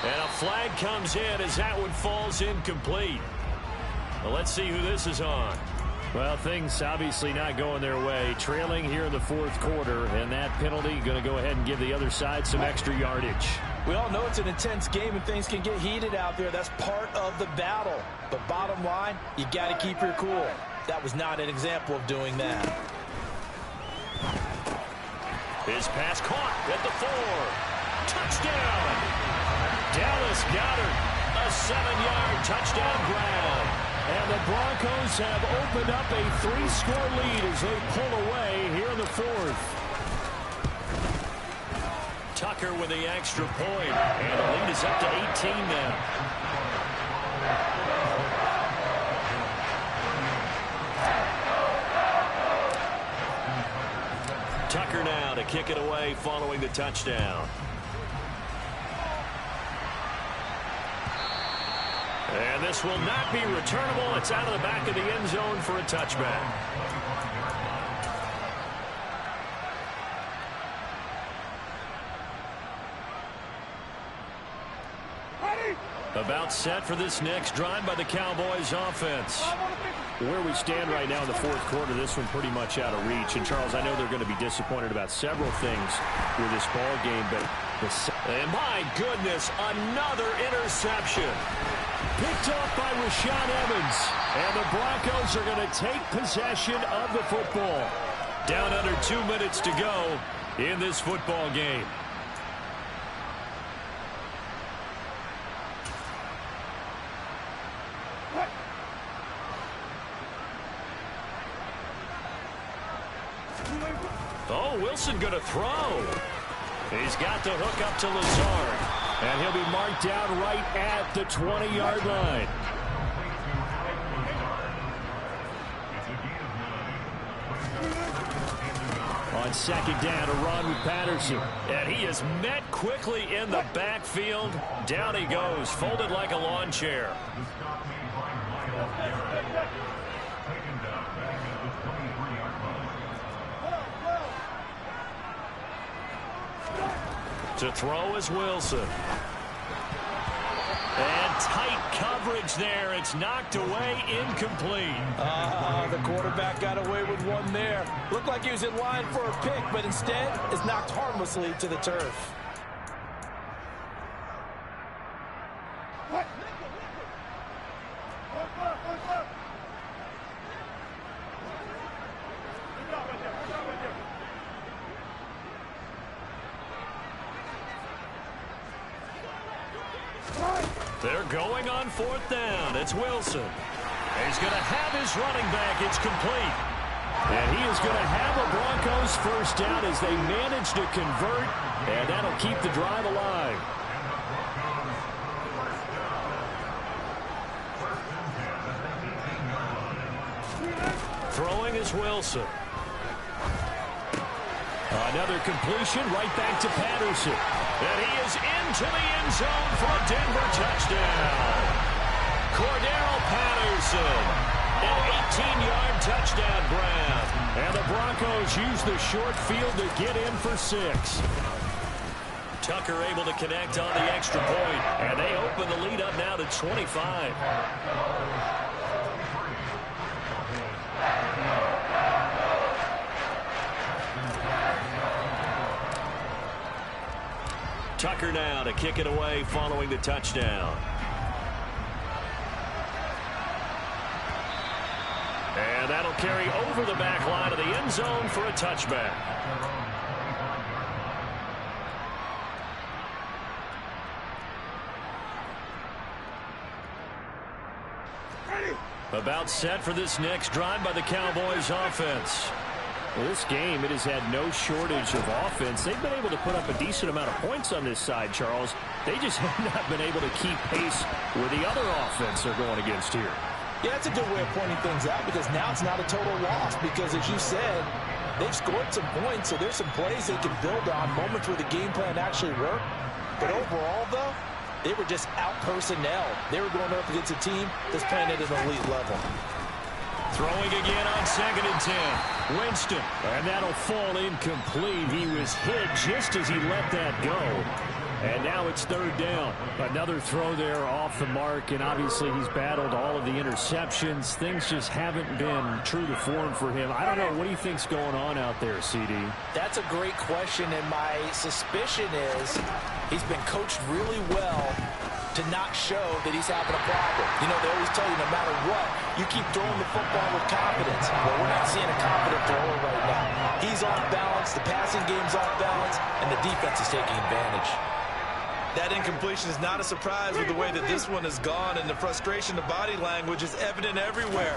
And a flag comes in as that one falls incomplete. Well, let's see who this is on.
Well, things obviously not going their way. Trailing here in the 4th quarter, and that penalty going to go ahead and give the other side some extra yardage.
We all know it's an intense game and things can get heated out there. That's part of the battle. But bottom line, you got to keep your cool. That was not an example of doing that.
His pass caught at the 4. Touchdown! Dallas Goedert, a 7-yard touchdown grab.
And the Broncos have opened up a 3-score lead as they pull away here in the 4th.
Tucker with the extra point, and the lead is up to 18 now. Tucker now to kick it away following the touchdown. And this will not be returnable. It's out of the back of the end zone for a touchback. About set for this next drive by the Cowboys offense.
Where we stand right now in the 4th quarter, this one pretty much out of reach. And, Charles, I know they're going to be disappointed about several things with this ball game, but
and my goodness, another interception.
Picked off by Rashaan Evans. And the Broncos are going to take possession of the football.
Down under 2 minutes to go in this football game. Oh, Wilson going to throw. He's got the hook up to Lazard. And he'll be marked down right at the 20-yard line. On 2nd down, a run with Patterson. And he is met quickly in the backfield. Down he goes, folded like a lawn chair. To throw is Wilson. And tight coverage there. It's knocked away, incomplete.
The quarterback got away with one there. Looked like he was in line for a pick, but instead is knocked harmlessly to the turf.
They're going on 4th down. It's Wilson. He's going to have his running back. It's complete.
And he is going to have a Broncos 1st down as they manage to convert. And that'll keep the drive alive.
Throwing is Wilson.
Another completion right back to Patterson.
And he is into the end zone for a Denver touchdown. Cordero Patterson, an 18-yard touchdown grab.
And the Broncos use the short field to get in for 6.
Tucker able to connect on the extra point. And they open the lead up now to 25. Tucker now to kick it away following the touchdown. And that'll carry over the back line of the end zone for a touchback. About set for this next drive by the Cowboys offense.
Well, this game, it has had no shortage of offense. They've been able to put up a decent amount of points on this side, Charles. They just have not been able to keep pace with the other offense they're going against here.
Yeah, that's a good way of pointing things out because now it's not a total loss because, as you said, they've scored some points, so there's some plays they can build on, moments where the game plan actually worked. But overall, though, they were just out-personnel. They were going up against a team that's playing at an elite level.
Throwing again on 2nd and 10. Winston.
And that'll fall incomplete. He was hit just as he let that go. And now it's 3rd down. Another throw there off the mark, and obviously he's battled all of the interceptions. Things just haven't been true to form for him. I don't know. What do you think's going on out there, CD?
That's a great question, and my suspicion is he's been coached really well to not show that he's having a problem. You know, they always tell you no matter what, you keep throwing the football with confidence. Well, we're not seeing a confident thrower right now. He's off balance, the passing game's off balance, and the defense is taking advantage.
That incompletion is not a surprise with the way that this one has gone, and the frustration, the body language is evident everywhere.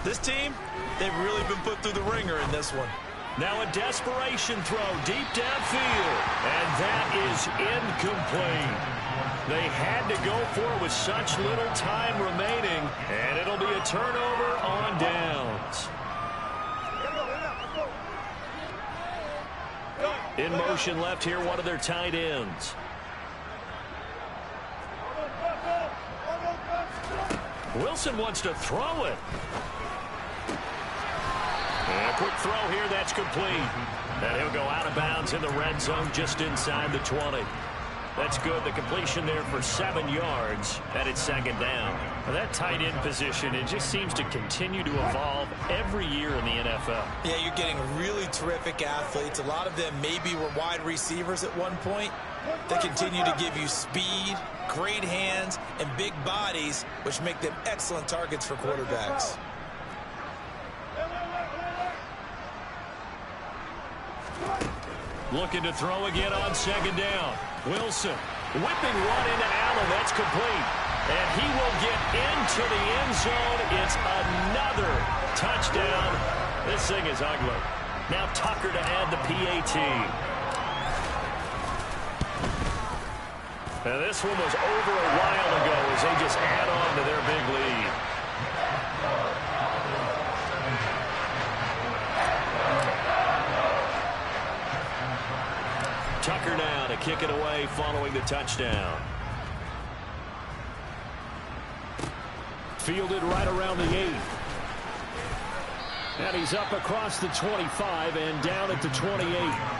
This team, they've really been put through the ringer in this one.
Now a desperation throw deep downfield, and that is incomplete. They had to go for it with such little time remaining, and it'll be a turnover on downs. In motion left here, one of their tight ends. Wilson wants to throw it. And a quick throw here, that's complete. And he'll go out of bounds in the red zone just inside the 20. That's good. The completion there for 7 yards. And it's 2nd down. Well, that tight end position, it just seems to continue to evolve every year in the NFL.
Yeah, you're getting really terrific athletes. A lot of them maybe were wide receivers at one point. They continue to give you speed, great hands, and big bodies, which make them excellent targets for quarterbacks.
Looking to throw again on 2nd down. Wilson whipping one into Allen. That's complete. And he will get into the end zone. It's another touchdown. This thing is ugly. Now Tucker to add the PAT. Now this one was over a while ago as they just add on to their big lead. Tucker now to kick it away following the touchdown.
Fielded right around the 8. And he's up across the 25 and down at the 28.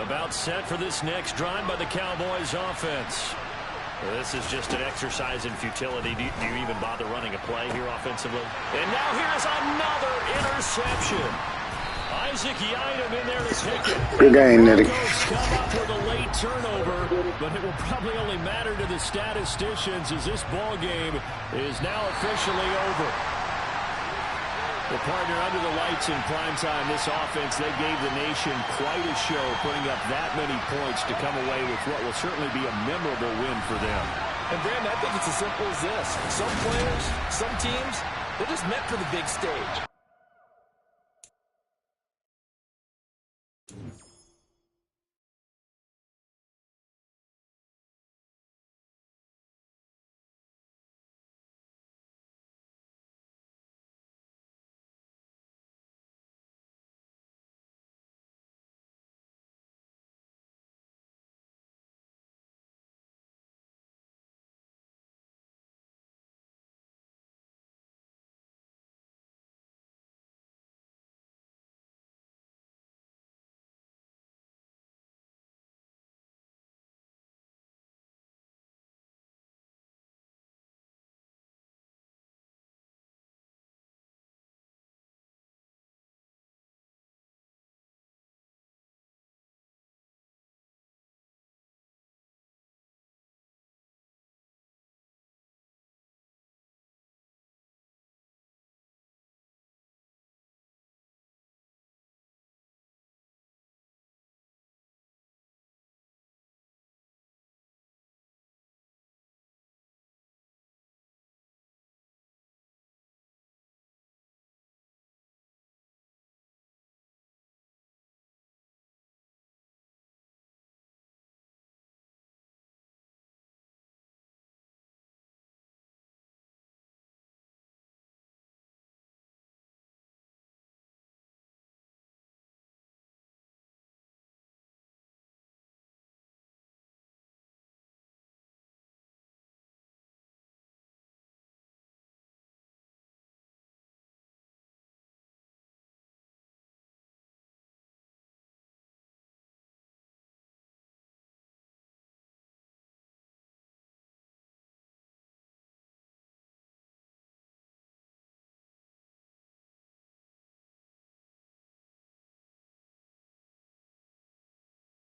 About set for this next drive by the Cowboys offense. Well, this is just an exercise in futility. Do you even bother running a play here offensively? And now here's another interception. Isaac Yiadom in there to take it.
Good game, Nitti.
Come up with a late turnover, but it will probably only matter to the statisticians as this ball game is now officially over. Well, partner, under the lights in primetime, this offense, they gave the nation quite a show, putting up that many points to come away with what will certainly be a memorable win for them.
And, Brandon, I think it's as simple as this. Some players, some teams, they're just meant for the big stage.